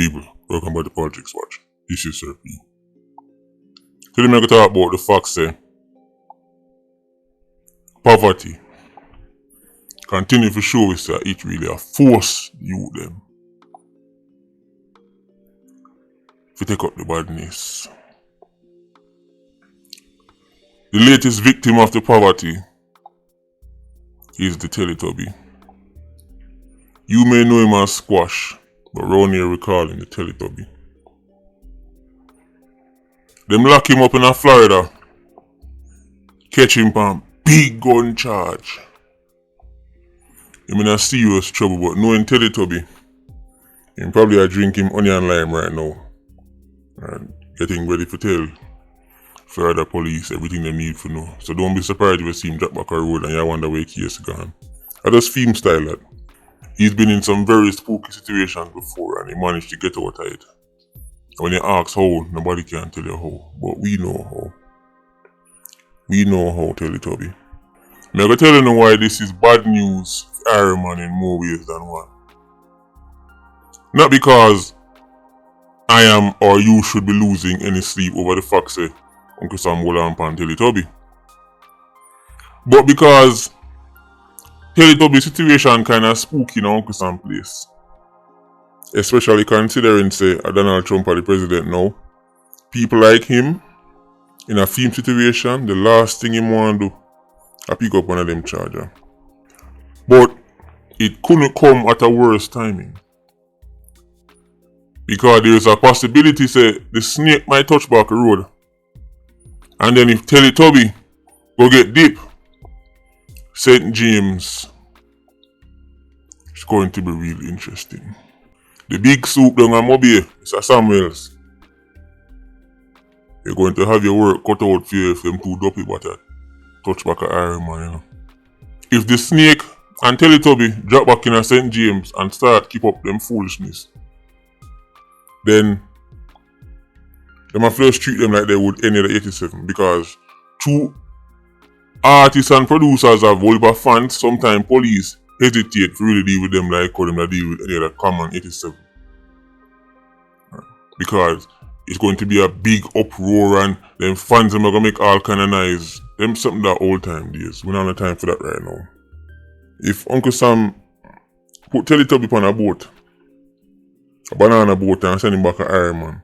People, welcome back to Politricks Watch. This is Sir P. Today I'm going to talk about the fact that poverty continue to show us that it really force you them to take up the badness. The latest victim of the poverty is the Teletubby. You may know him as Squash, but round here we call him the Teletubby. Them lock him up in Florida, catch him on big gun charge. Him in a serious trouble, but knowing Teletubby, him probably a drink him onion lime right now and getting ready to tell Florida police everything they need to know. So don't be surprised if you see him drop back a road and you wonder where he is gone. I just film style that. He's been in some very spooky situations before and he managed to get out of it. When you ask how, nobody can tell you how. But we know how. We know how, Teletubby. I'm going to tell you why this is bad news for Iron Man in more ways than one. Not because I am or you should be losing any sleep over the fact that Uncle Sam will lamp on Teletubby. But because Teletubby's situation kinda spooky in Uncle Sam's place. Especially considering say Donald Trump are the president now. People like him in a film situation, the last thing he want to do is pick up one of them charger. But it couldn't come at a worse timing. Because there is a possibility say the snake might touch back the road. And then if Teletubby go get deep, St. James is going to be really interesting. The big soup down at Mobile, Mr. Samuels. You're going to have your work cut out for you if them too dopey but touch back at Iron Man, you know. If the snake and Teletubby drop back in a St. James and start keep up them foolishness, then them have to treat them like they would any other 87 because two artists and producers have whole of fans, sometimes police hesitate to really deal with them like how them deal with any other common 87. Because it's going to be a big uproar and them fans them are gonna make all kind of noise. Them something that old time days. We don't have time for that right now. If Uncle Sam put Teletubby on a boat, a banana boat and send him back to Iron Man.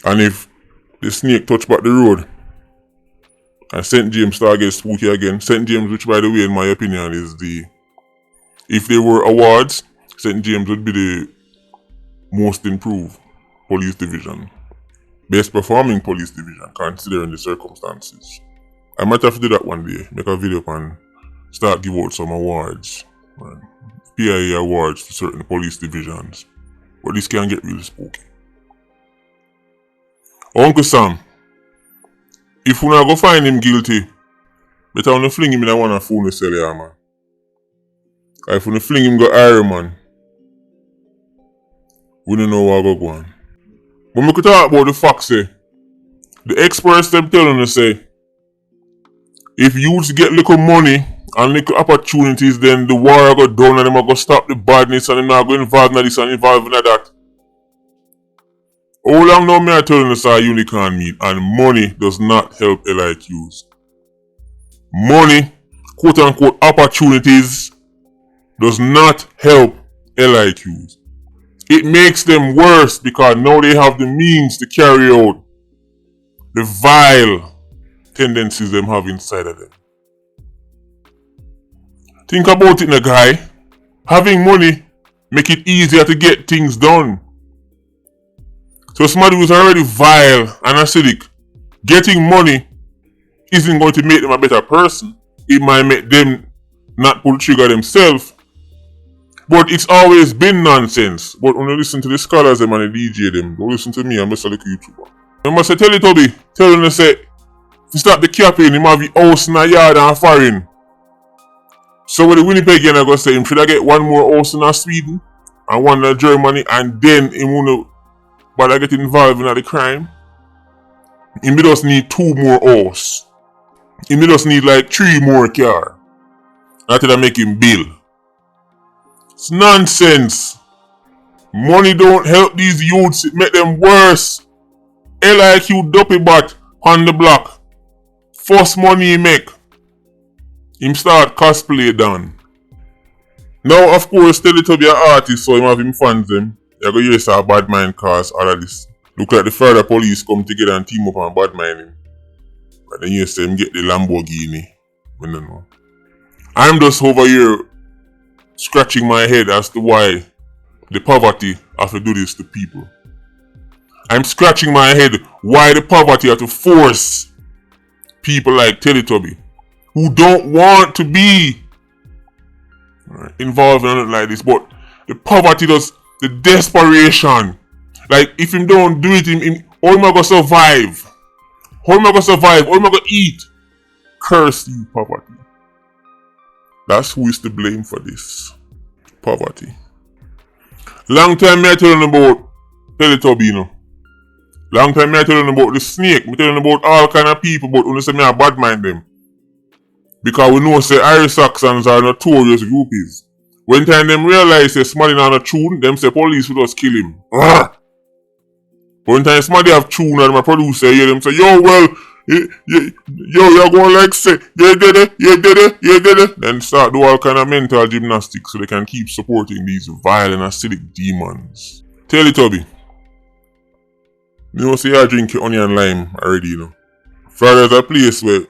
And if the snake touch back the road and St. James start get spooky again, St. James, which by the way in my opinion is if there were awards, St. James would be the most improved police division. Best performing police division considering the circumstances. I might have to do that one day, make a video and start give out some awards. PIA awards to certain police divisions. But this can get really spooky. Uncle Sam, if you not go find him guilty, better wanna fling him in a one of phone cell here, man. If you fling him go Iron Man, we don't know what go on. But we could talk about the fact say, the experts them telling us say, if youths get little money and little opportunities, then the war go down and them go stop the badness and them not go involved in this and involved in that. How long now me are telling us our unicorn meat and money does not help LIQs. Money, quote unquote opportunities, does not help LIQs. It makes them worse because now they have the means to carry out the vile tendencies them have inside of them. Think about it, guy. Having money make it easier to get things done. So somebody who's already vile and acidic, getting money isn't going to make them a better person. It might make them not pull the trigger themselves. But it's always been nonsense. But when you listen to the scholars them and the DJ them, don't listen to me, I'm just a little YouTuber. Remember say Teletubby, telling us say, to stop the capping, him have the house in a yard and foreign. So with the Winnipeg again, I go say him should I get one more house in Sweden and one in Germany and then him wanna bother get involved in the crime. Him just need 2 more house. Him just need like 3 more car. After that make him bill. It's nonsense. Money don't help these youths, it make them worse. LIQ dopey bot on the block. First money he make, him start cosplay done. Now of course Teletubby an artist, so him have him fans them. You go hear say a bad mind cause all of this. Look like the further police come together and team up and bad mind him. But then you say him get the Lamborghini. I don't know. I'm just over here scratching my head as to why the poverty have to do this to people. I'm scratching my head why the poverty have to force people like Teletubby who don't want to be involved in anything like this, but the poverty does, the desperation. Like if him don't do it, how am I gonna survive? How am I gonna survive? How am I gonna eat? Curse you, poverty. That's who is to blame for this. Poverty. Long time me I telling about Teletubby, you know. Long time me I telling about the snake. Me telling about all kind of people, but when say me I bad mind them. Because we know say Irish Saxons are notorious groupies. When time them realize say somebody not a tune, them say police will just kill him. When time somebody have tune and my producer hear them say, yo well, you're going like say, you did it. Then start do all kind of mental gymnastics so they can keep supporting these vile and acidic demons. Teletubby, you know say you drink your onion lime already, you know. Friday's a place where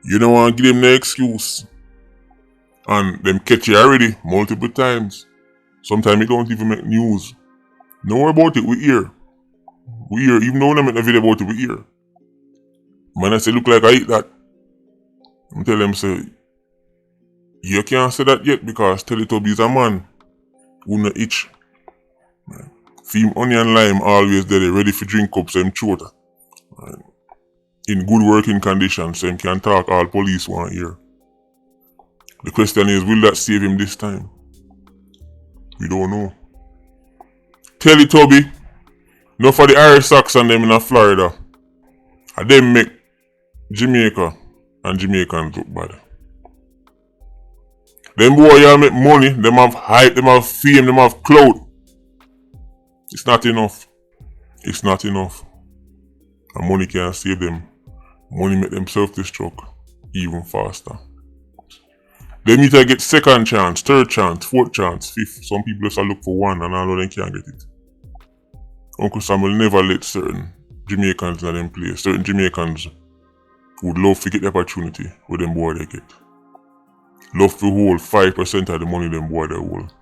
you don't want to give them no excuse. And them catch you already multiple times. Sometimes it don't even make news. Don't worry about it, we hear. We hear, even though we don't make a video about it, we hear. Man, I say, look like I eat that. I tell them, say, you can't say that yet because Teletubby is a man who no itch. Film onion lime always there, ready for drink up, so him throat. In good working condition, so him can talk all police want hear. The question is, will that save him this time? We don't know. Teletubby, no for the Irish Saxon them in Florida. And them make Jamaica and Jamaicans look bad. Them boy y'all make money, them have hype, them have fame, them have clout. It's not enough. It's not enough. And money can't save them. Money make them self-destruct even faster. They need to get second chance, third chance, fourth chance, fifth. Some people just look for one and all of them can't get it. Uncle Sam will never let certain Jamaicans in them play. Certain Jamaicans would love to get the opportunity with them boy they get. Love to hold 5% of the money them boy they hold.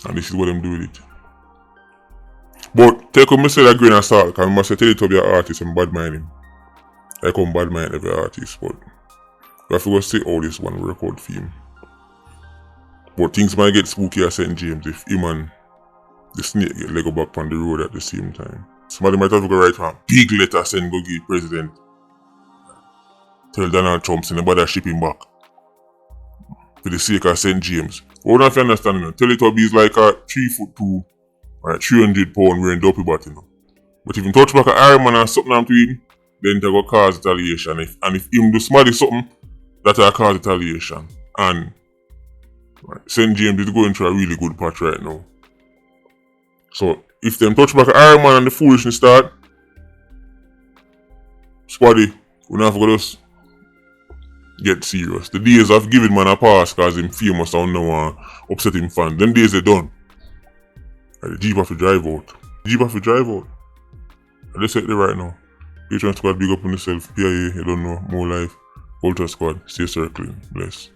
And this is what them do with it. But take me say that grain of salt, because I must say Teletubby an artist and bad mind him. I come bad mind every artist, but we have to go see how this one work out for him. But things might get spooky at St. James if him and the snake get Lego back on the road at the same time. Somebody might have to go write a big letter send go give president. Tell Donald Trump send nobody ship him back. For the sake of St. James. What if you understand, you know, Teletubby is like a 3'2", right, 300 pound wearing dopey bat, you know. But if you touch back an Iron Man and something to him, then that will cause retaliation. And if him do somebody something, that will cause retaliation. And right, St. James is going through a really good patch right now. So if them touch back an Iron Man and the foolishness start, Squaddy, we don't have to just get serious. The days of giving man a pass because him famous and no upset him fans, them days they done. The Jeep have to drive out. I just said it right now. Patreon Squad, big up on yourself. PIA, you don't know, more life. Ultra Squad, stay circling. Bless.